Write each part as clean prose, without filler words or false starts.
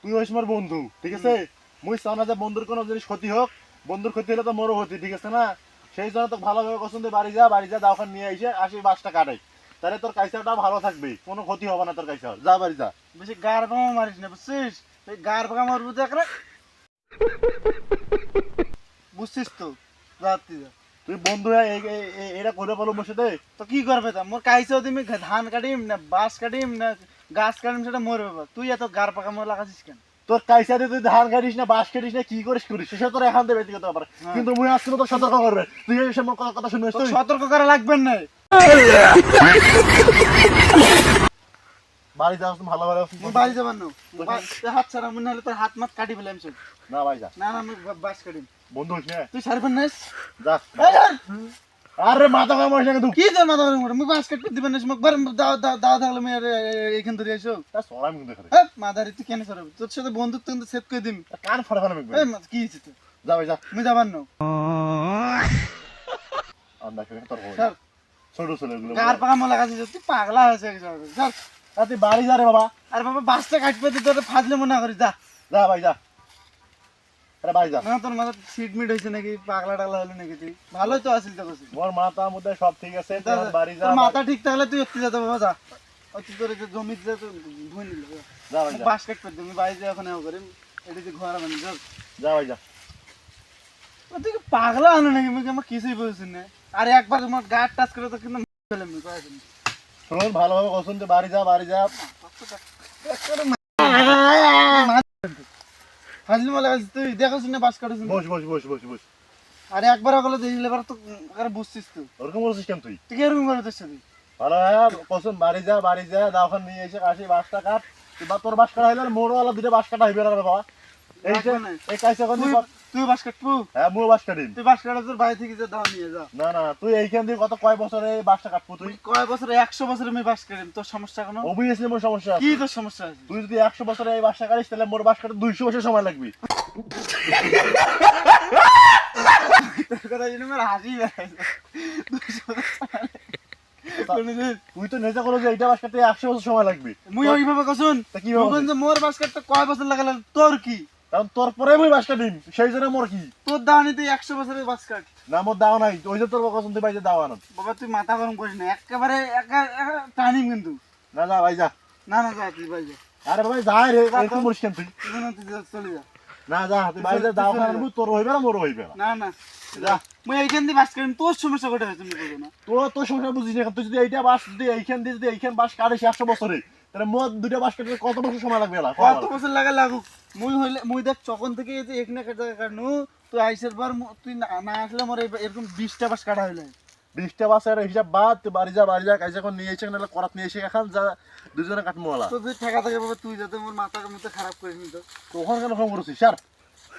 তুই হইস আমার বন্ধু, ঠিক আছে? মুই চাও না যে বন্ধুর কোনো জিনিস ক্ষতি হোক। বন্ধুর ক্ষতি হলে তো মোরও ক্ষতি, ঠিক আছে না? সেই জন্য তো ভালোভাবে পছন্দ বাড়ি যা দাওখান নিয়ে এসে আসি 5টা কাটাই, তাহলে তোর কাইসারটা ভালো থাকবে, কোনো ক্ষতি হবে না তোর কাইসার। যা বাড়ি যা। বেশি গার পামা মারিস না, বুঝছিস? এই গার পাকা মারবো দেখ রে, বুঝছিস তো? রাত্রি যা। তুই বন্ধু হয়ে এটা করে বলো মোর সাথে। তো কি করবে তা? মোর কাইছেও তুমি ধান কাটিম না বাঁশ কাটিম না গাছ কাটিম, সেটা মরবে বাবা। তুই এত গার পাকা মোর লাগাছিস কেন? তোর কাইসারে তুই ধান কাটিস না বাঁশ কাটিস না কি করিস সেটা তোর এখান থেকে ব্যক্তিগত ব্যাপার। হ্যাঁ। কিন্তু মুই আসলে তোর সতর্ক করবে, তুই এই সময় কথা শুনিস তোর তুই। সতর্ক করা লাগবে না। বাড়ি যাস তুমি ভালো ভালো। মুই বাড়ি যাবার না, হাত ছাড়া মনে হলে তোর হাত মাত কাটি ফেলাম সব। না ভাই যা, না না আমি বাঁশ কাটিম। বন্ধু হইস না। তুই ছাড়বেন না? যা। আরে মাথা কামাইস না কিন্তু। কি তোর মাথা গরম করে? মুই বাঁশ কাটতে দিবেন না, মুখ বার দাও দাও দাও থাকলে আমি আর এইখান ধরে এসো। তা সরাম কিন্তু এখানে। হ্যাঁ মাদারি তুই কেন সরাবি? তোর সাথে বন্ধুত্ব কিন্তু সেট করে দিম। কান ফাড়া ফাড়া মিকবে। কি হয়েছে তোর? যা ভাই যা। মুই যাবার না। আন্দা করে তোর হই। স্যার ছোট ছোট গুলো। গার পাকা মোলা গাছে তুই পাগলা হয়েছে স্যার। তুই বাড়ি যা রে বাবা। আর বাবা বাসটা কাটবে তুই, তোর ফাজলে মনে করিস। যা যা ভাই যা। আরে ভাই যা। না, তোর মাথা সিট মিট হয়েছে নাকি? পাগলা টাগলা হলো নাকি? তুই ভালোই তো আসিল তো কছিস। মোর মাথা মধ্যে সব ঠিক আছে, তোর বাড়ি যা। তোর মাথা ঠিক থাকলে তুই একটু যেতে বাবা। যা ওই তুই তোর যে জমি যে ধুই নিল। যা ভাই যা। বাস কাটবে তুমি বাড়ি যা, এখন এও করিম এটা যে ঘর বানি। যা যা ভাই যা। তুই কি পাগলা আনো নাকি? মুই আমার কিছুই বলছি না। আর একবার তোমার গাট টাচ করে তো কিন্তু ফেলে আমি কয়েকদিন। শোন ভালোভাবে কসুন তুই বাড়ি যা। ফাজলি মালা গাছ তুই দেখাস না বাস কাটিস। বস। আর একবার হলে দেখলে এবার তো বুঝছিস তুই। ওরকম বলছিস কেন তুই? তুই এরকম করে তোর সাথে ভালো হ্যাঁ কসুন বাড়ি যা দাওখান নিয়ে এসে আসি 5টা কাট। বা তোর বাস কাটা হইলে মোড় ওয়ালা 2টা বাস কাটা হইবে না রে বাবা। এই যে এই কাইসা কোন তুই বাস কাটবো? হ্যাঁ মুও বাস কাটিম। তুই বাস কাটা তোর বাড়ি থেকে যা দাও নিয়ে যা। না তুই এইখান দিয়ে কয় বছরে এই বাসটা কাটবো তুই? কয় বছরে? 100 বছরে আমি বাস কাটিম। তোর সমস্যা কোনো? অবভিয়াসলি মোর সমস্যা কি আছে। তোর সমস্যা আছে? তুই যদি 100 বছরে এই বাসটা কাটিস তাহলে মোর বাস কাটতে 200 বছর সময় লাগবে। তোর কথা শুনে আমার হাসি বেড়াইছে। তুই তো নেতা করো যে এইটা বাস কাটতে 100 বছর সময় লাগবে। মুই ওইভাবে কসুন তা কিভাবে? বলবেন যে মোর বাস কাটতে কয় বছর লাগালে তোর কি? কারণ তোর পরে মুই বাস কাটিম, সেই জন্য মোর কি? তোর দাওয়ানি তুই 100 বছরের বাস কাট। না মোর দাও নাই, ওই যে তোর কসম তুই বাইরে দাও আনন্দ। বাবা তুই মাথা গরম করিস না, একেবারে একা টানিম কিন্তু। না যা ভাই যা। না না যা তুই ভাই যা। আরে বাবা যাই রে, এরকম করিস কেন তুই? তুই চলে যা। না যা তুই বাইরে দাও আনবো, তোর হইবে না মোর হইবে না। না না যা। মুই এইখান দিয়ে বাস কাটিম, তোর সমস্যা কোথায় হয়েছে তুমি বলো না? তোর সমস্যা বুঝিস না, তুই যদি এইটা বাস যদি এইখান দিয়ে যদি এইখান বাস কাটিস 100 বছরে, তাহলে মোর 2টা বাস কাটতে কত বছর সময় লাগবে? কত বছর লাগুক, মুই দেখ চকন থেকে এই যে এখানে কাটনু, তুই আইসের পর তুই না আসলে মোর এরকম 20টা বাস কাটা হইলে। 20টা বাসের হিসাব বাদ, তুই বাড়ি যা কাজ এখন নিয়ে এসে নাহলে করাত নিয়ে এসে এখন যা দুজনে কাটমু ওলা। তো তুই ঠেকা থাকে বাবা, তুই যাতে মোর মাথা মতো খারাপ করিস নি। তো তখন কেন ফোন করছিস স্যার?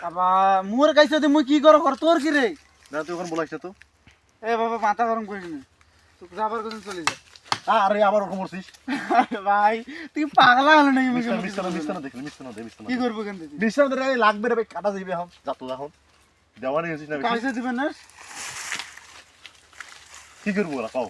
আবার মোর কাছে মুই কি করো কর, তোর কি রে? না তুই ওখানে বলাইছ তো। এ বাবা মাথা গরম করিস না, তুই যাবার কথা চলে যা। আরে আবার ওরকম করছিস? আরে ভাই তুই পাগলা হলো নাকি? মিস্তানা দে। কি করবো কেন তুই? মিস্তানা দে লাগবে রে ভাই, কাটা যাইবে এখন। যা তো এখন দেওয়ানি হইছিস না বেশি। কাইসে দিবেন না? কি করবো ওরা কও?